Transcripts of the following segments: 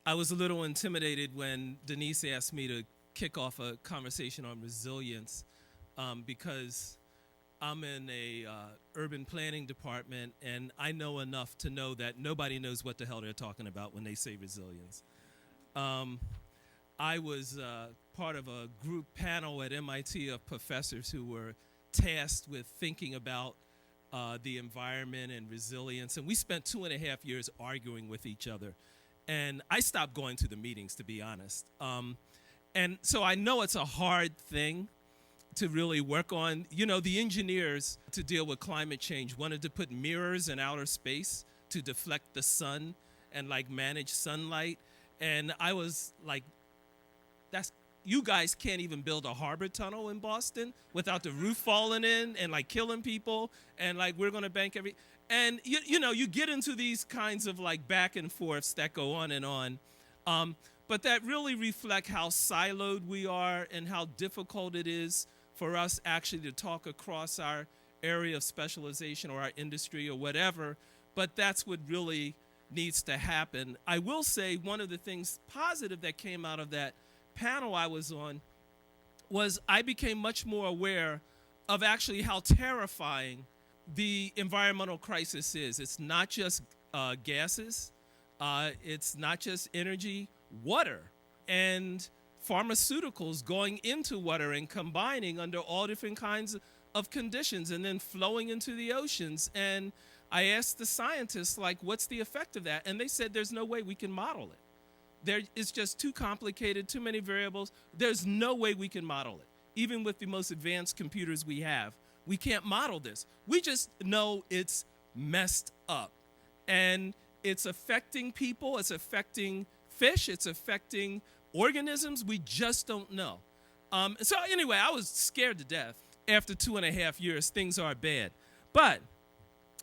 I was a little intimidated when Denise asked me to kick off a conversation on resilience because I'm in a urban planning department, and I know enough to know that nobody knows what the hell they're talking about when they say resilience. Um, I was part of a group panel at MIT of professors who were tasked with thinking about the environment and resilience, and we spent 2.5 years arguing with each other. And I stopped going to the meetings, to be honest. And so I know it's a hard thing to really work on. You know, the engineers to deal with climate change wanted to put mirrors in outer space to deflect the sun and like manage sunlight. And I was like, that's, you guys can't even build a harbor tunnel in Boston without the roof falling in and like killing people, and like we're gonna bank every, and you know, you get into these kinds of like back and forths that go on and on. But that really reflect how siloed we are and how difficult it is for us actually to talk across our area of specialization or our industry or whatever. But that's what really needs to happen. I will say one of the things positive that came out of that panel I was on was I became much more aware of actually how terrifying the environmental crisis is. It's not just gases, it's not just energy, water and pharmaceuticals going into water and combining under all different kinds of conditions and then flowing into the oceans. And I asked the scientists, like, what's the effect of that? And they said there's no way we can model it. It's just too complicated, too many variables. There's no way we can model it. Even with the most advanced computers we have, we can't model this. We just know it's messed up. And it's affecting people, it's affecting fish, it's affecting organisms. We just don't know. So anyway, I was scared to death. After 2.5 years, things are bad. But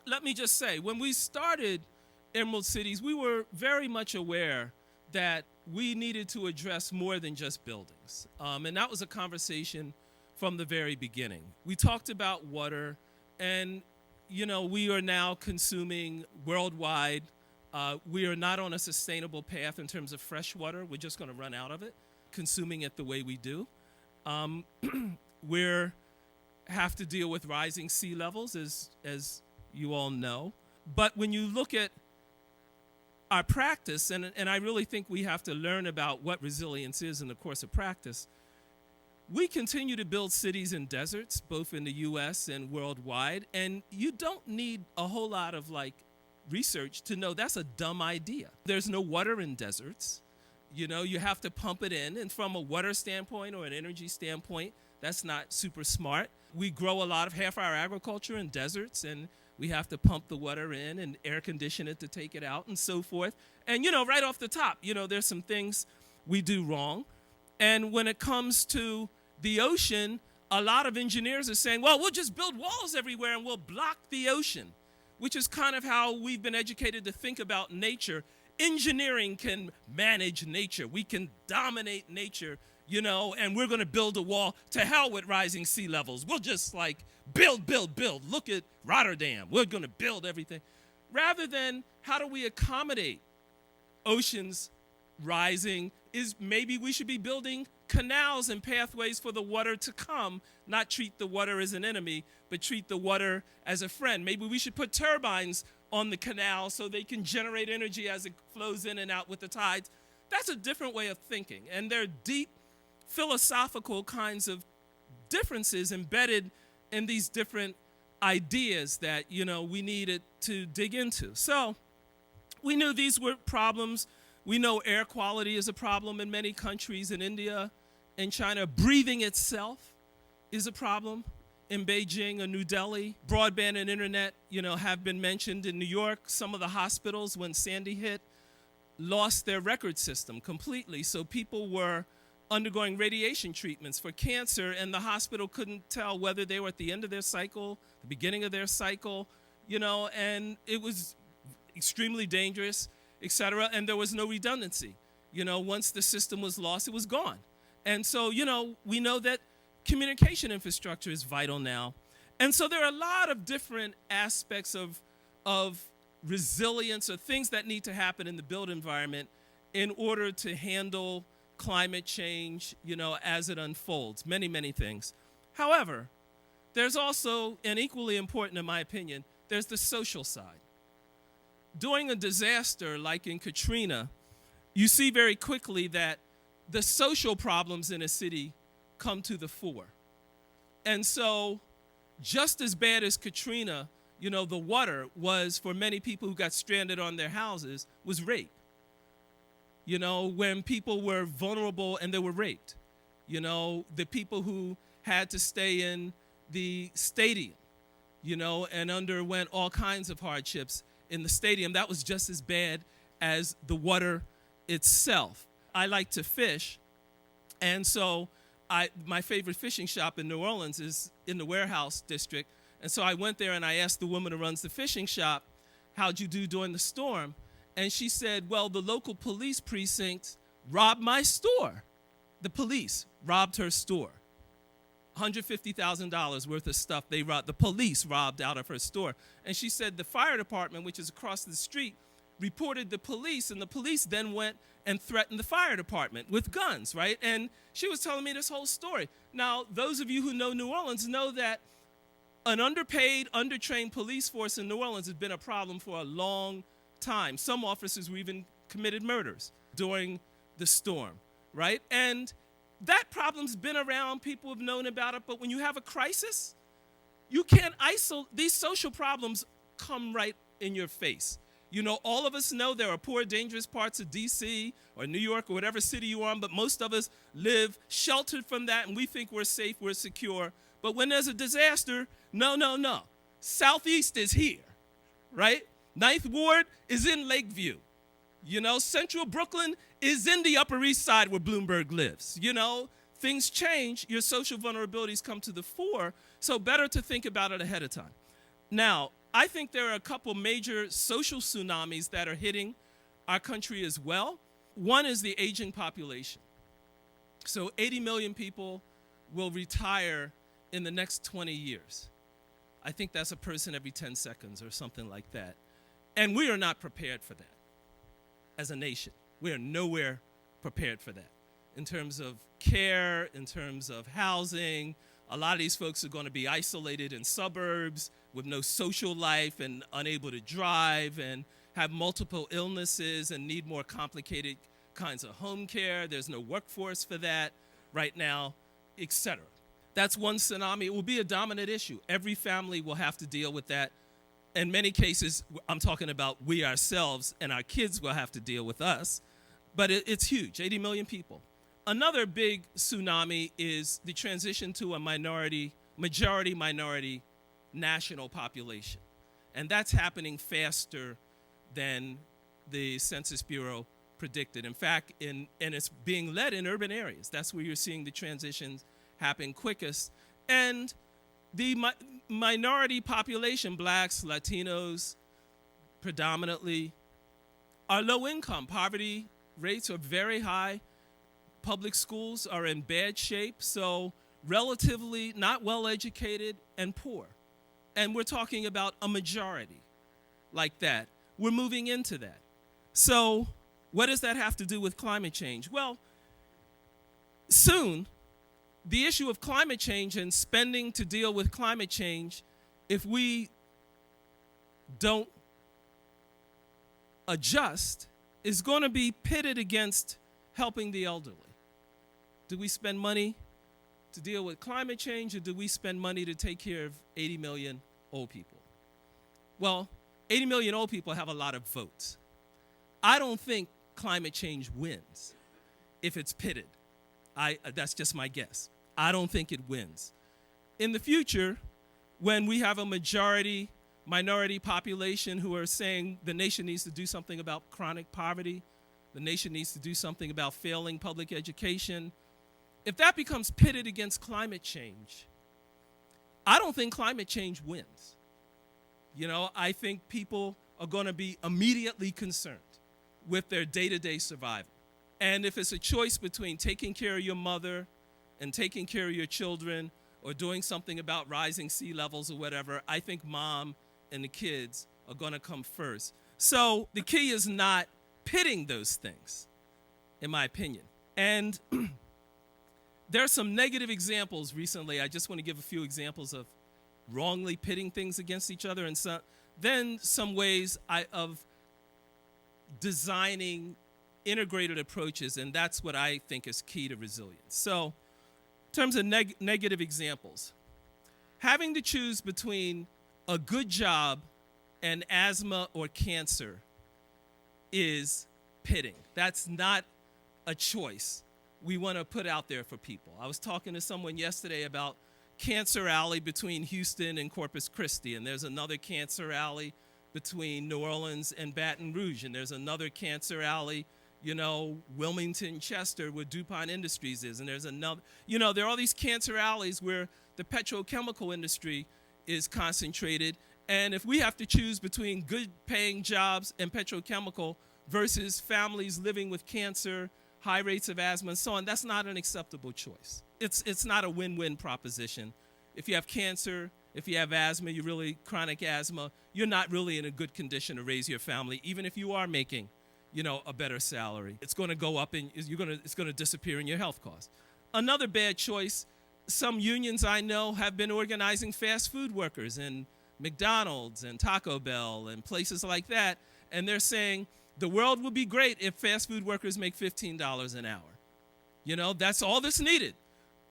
let me just say, when we started Emerald Cities, we were very much aware that we needed to address more than just buildings. And that was a conversation from the very beginning. We talked about water, and you know, we are now consuming worldwide. We are not on a sustainable path in terms of fresh water. We're just going to run out of it, consuming it the way we do. We have to deal with rising sea levels, as you all know. But when you look at our practice, and I really think we have to learn about what resilience is in the course of practice, we continue to build cities in deserts, both in the US and worldwide, and you don't need a whole lot of like research to know that's a dumb idea. There's no water in deserts. You know, you have to pump it in, and from a water standpoint or an energy standpoint, that's not super smart. We grow a lot of half our agriculture in deserts, and we have to pump the water in and air condition it to take it out and so forth. And, you know, right off the top, you know, there's some things we do wrong. And when it comes to the ocean, a lot of engineers are saying, well, we'll just build walls everywhere and we'll block the ocean, which is kind of how we've been educated to think about nature. Engineering can manage nature. We can dominate nature, you know, and we're going to build a wall. To hell with rising sea levels. We'll just like build. Look at Rotterdam. We're going to build everything. Rather than how do we accommodate oceans rising, is maybe we should be building canals and pathways for the water to come, not treat the water as an enemy, but treat the water as a friend. Maybe we should put turbines on the canal so they can generate energy as it flows in and out with the tides. That's a different way of thinking. And there are deep philosophical kinds of differences embedded in these different ideas that, you know, we needed to dig into. So we knew these were problems. We know air quality is a problem in many countries. In India and China, breathing itself is a problem. In Beijing or New Delhi, broadband and internet, you know, have been mentioned. In New York, some of the hospitals, when Sandy hit, lost their record system completely. So people were undergoing radiation treatments for cancer, and the hospital couldn't tell whether they were at the end of their cycle, the beginning of their cycle, you know, and it was extremely dangerous, et cetera, and there was no redundancy. You know, once the system was lost, it was gone. And so, you know, we know that communication infrastructure is vital now. And so there are a lot of different aspects of resilience or things that need to happen in the built environment. in order to handle climate change, as it unfolds, many, many things. However, there's also, and equally important in my opinion, there's the social side. During a disaster like in Katrina, you see very quickly that the social problems in a city come to the fore. And so, just as bad as Katrina, the water was, for many people who got stranded on their houses, was rape. When people were vulnerable and they were raped. The people who had to stay in the stadium, and underwent all kinds of hardships in the stadium, that was just as bad as the water itself. I like to fish, and so my favorite fishing shop in New Orleans is in the Warehouse District, and so I went there and I asked the woman who runs the fishing shop, how'd you do during the storm? And she said, well, the local police precinct robbed my store. The police robbed her store. $150,000 worth of stuff the police robbed out of her store. And she said the fire department, which is across the street, reported the police, and the police then went and threatened the fire department with guns, right? And she was telling me this whole story. Now, those of you who know New Orleans know that an underpaid, undertrained police force in New Orleans has been a problem for a long time. Some officers were even committed murders during the storm, right? And that problem's been around, people have known about it, but when you have a crisis, you can't isolate. These social problems come right in your face. All of us know there are poor, dangerous parts of D.C. or New York or whatever city you're on, but most of us live sheltered from that, and we think we're safe, we're secure. But when there's a disaster, no. Southeast is here, right? Ninth Ward is in Lakeview. Central Brooklyn is in the Upper East Side where Bloomberg lives. Things change, your social vulnerabilities come to the fore, so better to think about it ahead of time. Now, I think there are a couple major social tsunamis that are hitting our country as well. One is the aging population. So 80 million people will retire in the next 20 years. I think that's a person every 10 seconds or something like that. And we are not prepared for that as a nation. We are nowhere prepared for that in terms of care, in terms of housing. A lot of these folks are going to be isolated in suburbs with no social life and unable to drive and have multiple illnesses and need more complicated kinds of home care. There's no workforce for that right now, etc. That's one tsunami. It will be a dominant issue. Every family will have to deal with that. In many cases, I'm talking about we ourselves, and our kids will have to deal with us. But it's huge, 80 million people. Another big tsunami is the transition to a majority minority national population. And that's happening faster than the Census Bureau predicted. In fact, and it's being led in urban areas. That's where you're seeing the transitions happen quickest. And the minority population, blacks, Latinos, predominantly, are low income. Poverty rates are very high. Public schools are in bad shape, so relatively not well educated and poor. And we're talking about a majority like that. We're moving into that. So what does that have to do with climate change? Well, soon, the issue of climate change and spending to deal with climate change, if we don't adjust, is going to be pitted against helping the elderly. Do we spend money to deal with climate change, or do we spend money to take care of 80 million old people? Well, 80 million old people have a lot of votes. I don't think climate change wins if it's pitted. That's just my guess. I don't think it wins. In the future, when we have a minority population who are saying the nation needs to do something about chronic poverty, the nation needs to do something about failing public education, if that becomes pitted against climate change, I don't think climate change wins. I think people are going to be immediately concerned with their day-to-day survival. And if it's a choice between taking care of your mother and taking care of your children or doing something about rising sea levels or whatever, I think mom and the kids are going to come first. So the key is not pitting those things. in my opinion. And there are some negative examples recently. I just want to give a few examples of wrongly pitting things against each other, and then some ways of designing integrated approaches, and that's what I think is key to resilience. So, in terms of negative examples, having to choose between a good job and asthma or cancer is pitting. That's not a choice we want to put out there for people. I was talking to someone yesterday about Cancer Alley between Houston and Corpus Christi, and there's another Cancer Alley between New Orleans and Baton Rouge, and there's another Cancer Alley, Wilmington, Chester, where DuPont Industries is, and there's another, there are all these Cancer Alleys where the petrochemical industry is concentrated, and if we have to choose between good paying jobs and petrochemical versus families living with cancer, high rates of asthma, and so on, that's not an acceptable choice. It's not a win-win proposition. If you have cancer, if you have asthma, you're really chronic asthma, you're not really in a good condition to raise your family, even if you are making, a better salary. It's going to go up and it's going to disappear in your health costs. Another bad choice, some unions I know have been organizing fast food workers in McDonald's and Taco Bell and places like that, and they're saying the world would be great if fast food workers make $15 an hour. That's all that's needed.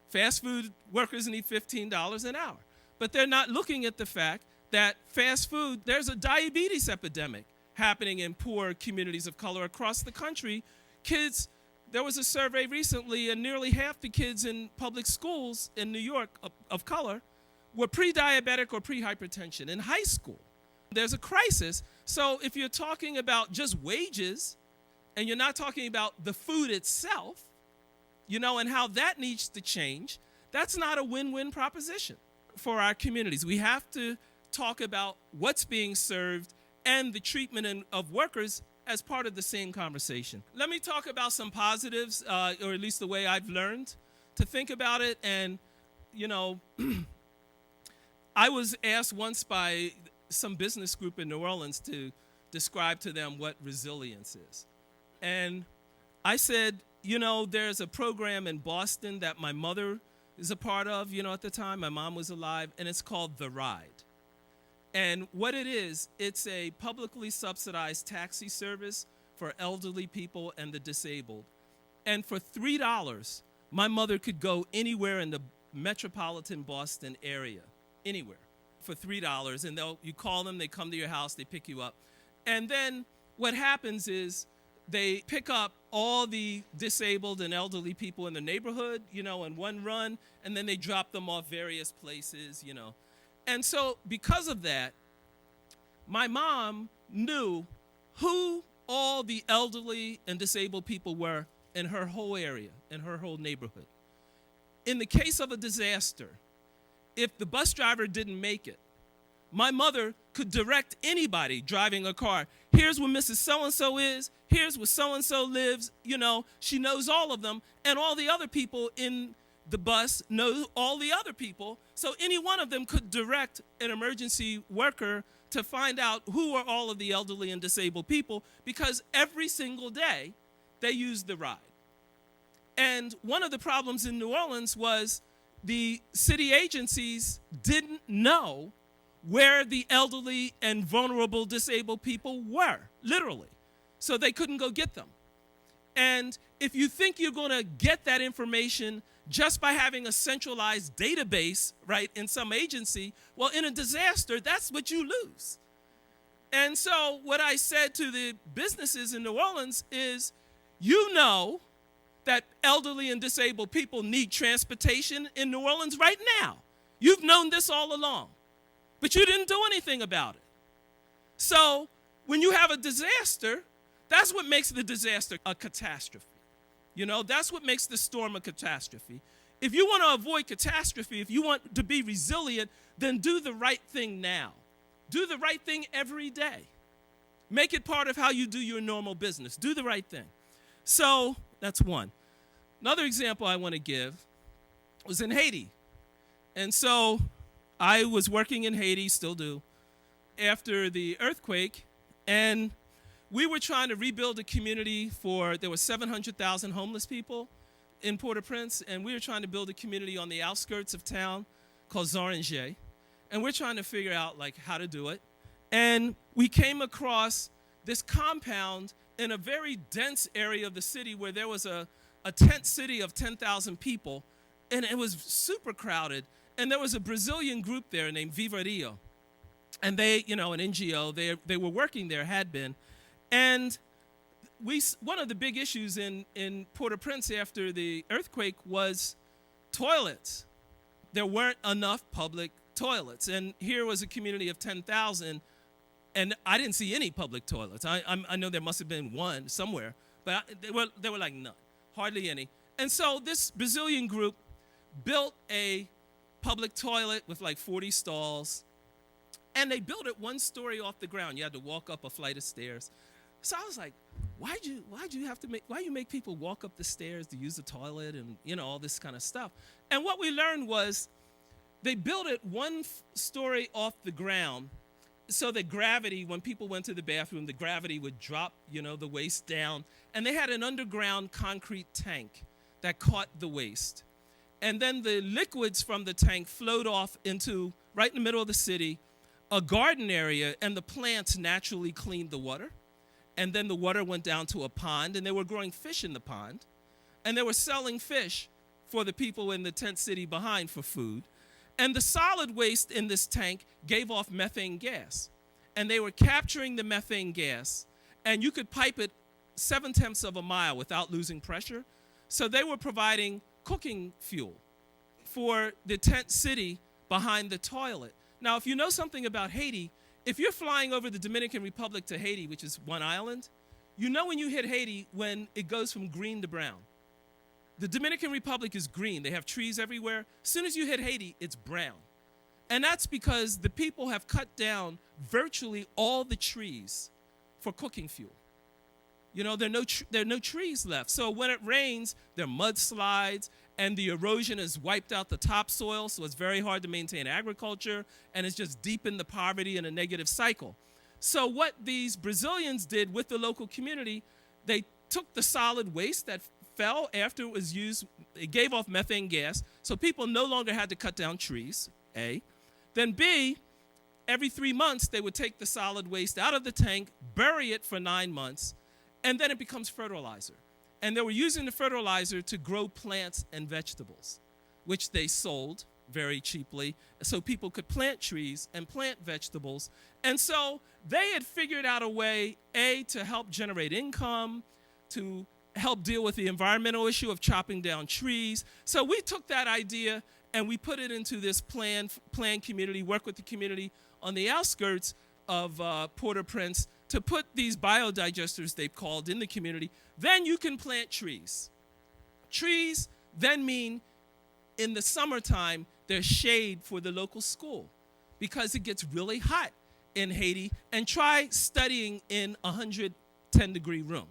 Fast food workers need $15 an hour. But they're not looking at the fact that fast food, there's a diabetes epidemic happening in poor communities of color across the country. Kids, there was a survey recently, and nearly half the kids in public schools in New York of color were pre-diabetic or pre-hypertension in high school. There's a crisis. So if you're talking about just wages and you're not talking about the food itself, and how that needs to change, that's not a win-win proposition for our communities. We have to talk about what's being served and the treatment of workers as part of the same conversation. Let me talk about some positives, or at least the way I've learned to think about it. And, I was asked once by some business group in New Orleans to describe to them what resilience is. And I said, there's a program in Boston that my mother is a part of, at the time my mom was alive, and it's called The Ride. And what it is, it's a publicly subsidized taxi service for elderly people and the disabled. And for $3, my mother could go anywhere in the metropolitan Boston area, anywhere, for $3. And you call them, they come to your house, they pick you up. And then what happens is they pick up all the disabled and elderly people in the neighborhood, in one run, and then they drop them off various places, And so because of that, my mom knew who all the elderly and disabled people were in her whole area, in her whole neighborhood. In the case of a disaster, if the bus driver didn't make it, my mother could direct anybody driving a car. Here's where Mrs. So-and-so is. Here's where so-and-so lives. She knows all of them. And all the other people in the bus know all the other people. So any one of them could direct an emergency worker to find out who are all of the elderly and disabled people, because every single day they used the ride. And one of the problems in New Orleans was the city agencies didn't know where the elderly and vulnerable disabled people were, literally. So they couldn't go get them. And if you think you're going to get that information just by having a centralized database, right, in some agency, well, in a disaster, that's what you lose. And so what I said to the businesses in New Orleans is, that elderly and disabled people need transportation in New Orleans right now. You've known this all along, but you didn't do anything about it. So when you have a disaster, that's what makes the disaster a catastrophe. That's what makes the storm a catastrophe. If you want to avoid catastrophe, if you want to be resilient, then do the right thing now. Do the right thing every day. Make it part of how you do your normal business. Do the right thing. So that's one. Another example I want to give was in Haiti. And so I was working in Haiti, still do, after the earthquake, and we were trying to rebuild a community there were 700,000 homeless people in Port-au-Prince, and we were trying to build a community on the outskirts of town called Zoranger. And we're trying to figure out like how to do it. And we came across this compound in a very dense area of the city where there was a tent city of 10,000 people, and it was super crowded. And there was a Brazilian group there named Viva Rio. And they, an NGO, they were working there, had been. And one of the big issues in Port-au-Prince after the earthquake was toilets. There weren't enough public toilets. And here was a community of 10,000, and I didn't see any public toilets. I know there must have been one somewhere, but there were like none, hardly any. And so this Brazilian group built a public toilet with like 40 stalls, and they built it one story off the ground. You had to walk up a flight of stairs. So I was like, why you make people walk up the stairs to use the toilet and all this kind of stuff? And what we learned was they built it one story off the ground so that gravity, when people went to the bathroom, the gravity would drop, the waste down. And they had an underground concrete tank that caught the waste. And then the liquids from the tank flowed off into, right in the middle of the city, a garden area, and the plants naturally cleaned the water. And then the water went down to a pond, and they were growing fish in the pond. And they were selling fish for the people in the tent city behind for food. And the solid waste in this tank gave off methane gas. And they were capturing the methane gas, and you could pipe it 7/10 of a mile without losing pressure. So they were providing cooking fuel for the tent city behind the toilet. Now, if you know something about Haiti, if you're flying over the Dominican Republic to Haiti, which is one island, you know when you hit Haiti when it goes from green to brown. The Dominican Republic is green. They have trees everywhere. As soon as you hit Haiti, it's brown. And that's because the people have cut down virtually all the trees for cooking fuel. There are no trees left. So when it rains, there are mudslides, and the erosion has wiped out the topsoil, so it's very hard to maintain agriculture, and it's just deepened the poverty in a negative cycle. So what these Brazilians did with the local community, they took the solid waste that fell after it was used. It gave off methane gas, so people no longer had to cut down trees, A. Then B, every 3 months, they would take the solid waste out of the tank, bury it for 9 months, and then it becomes fertilizer. And they were using the fertilizer to grow plants and vegetables, which they sold very cheaply, so people could plant trees and plant vegetables. And so they had figured out a way, A, to help generate income, to help deal with the environmental issue of chopping down trees. So we took that idea and we put it into this planned community, work with the community on the outskirts of Port-au-Prince to put these biodigesters, they've called, in the community. Then you can plant trees. Trees then mean in the summertime there's shade for the local school because it gets really hot in Haiti. And try studying in a 110-degree room,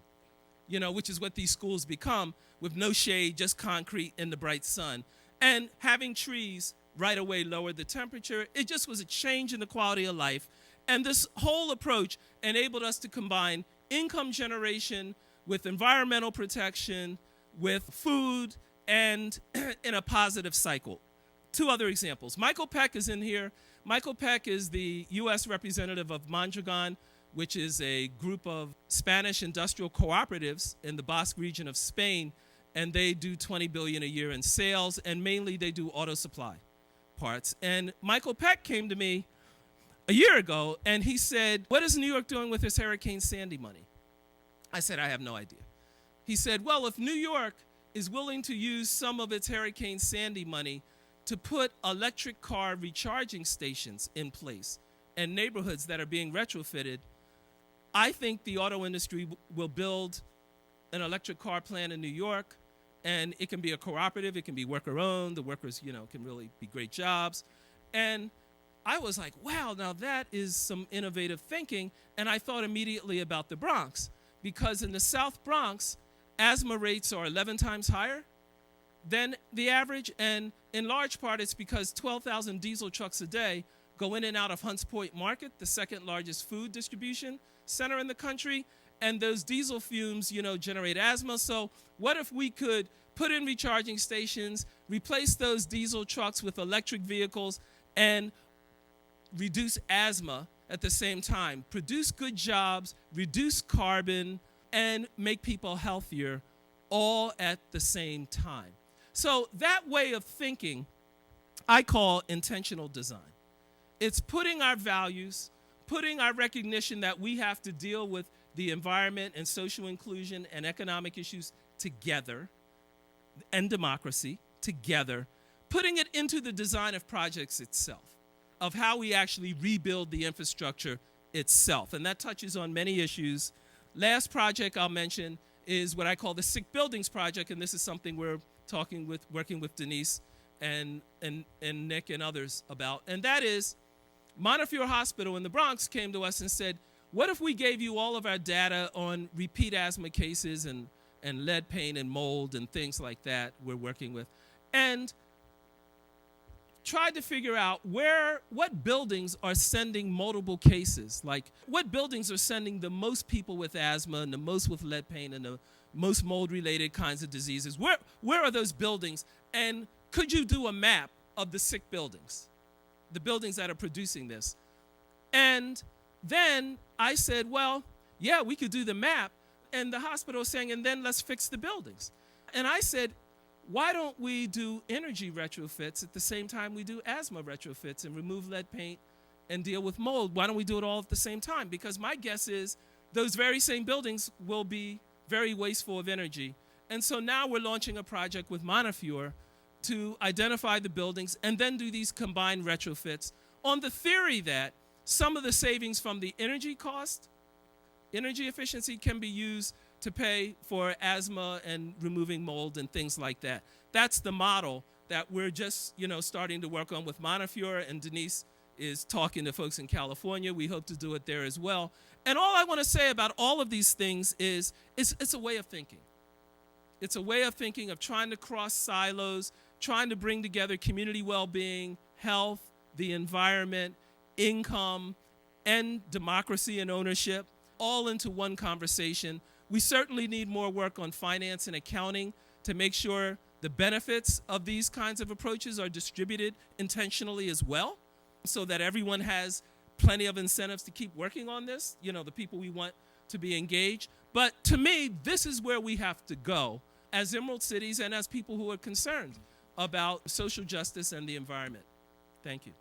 which is what these schools become, with no shade, just concrete in the bright sun. And having trees right away lowered the temperature. It just was a change in the quality of life. And this whole approach enabled us to combine income generation with environmental protection, with food, and in a positive cycle. 2 other examples. Michael Peck is in here. Michael Peck is the U.S. representative of Mondragon, which is a group of Spanish industrial cooperatives in the Basque region of Spain, and they do $20 billion a year in sales, and mainly they do auto supply parts. And Michael Peck came to me a year ago, and he said, what is New York doing with this Hurricane Sandy money? I said, I have no idea. He said, well, if New York is willing to use some of its Hurricane Sandy money to put electric car recharging stations in place and neighborhoods that are being retrofitted, I think the auto industry will build an electric car plant in New York, and it can be a cooperative, it can be worker-owned, the workers, can really be great jobs. And I was like, wow, now that is some innovative thinking, and I thought immediately about the Bronx, because in the South Bronx, asthma rates are 11 times higher than the average, and in large part it's because 12,000 diesel trucks a day go in and out of Hunts Point Market, the second largest food distribution center in the country, and those diesel fumes, generate asthma. So what if we could put in recharging stations, replace those diesel trucks with electric vehicles, and reduce asthma at the same time, produce good jobs, reduce carbon, and make people healthier all at the same time. So that way of thinking I call intentional design. It's putting our values, putting our recognition that we have to deal with the environment and social inclusion and economic issues together, and democracy together, putting it into the design of projects itself, of how we actually rebuild the infrastructure itself. And that touches on many issues. Last project I'll mention is what I call the Sick Buildings Project, and this is something we're working with Denise and Nick and others about. And that is, Montefiore Hospital in the Bronx came to us and said, what if we gave you all of our data on repeat asthma cases and lead paint and mold and things like that we're working with, and tried to figure out what buildings are sending multiple cases, like what buildings are sending the most people with asthma and the most with lead paint and the most mold-related kinds of diseases. Where are those buildings? And could you do a map of the sick buildings, the buildings that are producing this? And then I said, well, yeah, we could do the map. And the hospital was saying, and then let's fix the buildings. And I said, why don't we do energy retrofits at the same time we do asthma retrofits and remove lead paint and deal with mold? Why don't we do it all at the same time? Because my guess is those very same buildings will be very wasteful of energy. And so now we're launching a project with Montefiore to identify the buildings and then do these combined retrofits on the theory that some of the savings from the energy cost, energy efficiency, can be used to pay for asthma and removing mold and things like that. That's the model that we're just, starting to work on with Montefiore, and Denise is talking to folks in California. We hope to do it there as well. And all I want to say about all of these things is it's a way of thinking. It's a way of thinking of trying to cross silos, trying to bring together community well-being, health, the environment, income, and democracy and ownership all into one conversation. We certainly need more work on finance and accounting to make sure the benefits of these kinds of approaches are distributed intentionally as well, so that everyone has plenty of incentives to keep working on this, the people we want to be engaged. But to me, this is where we have to go as Emerald Cities and as people who are concerned about social justice and the environment. Thank you.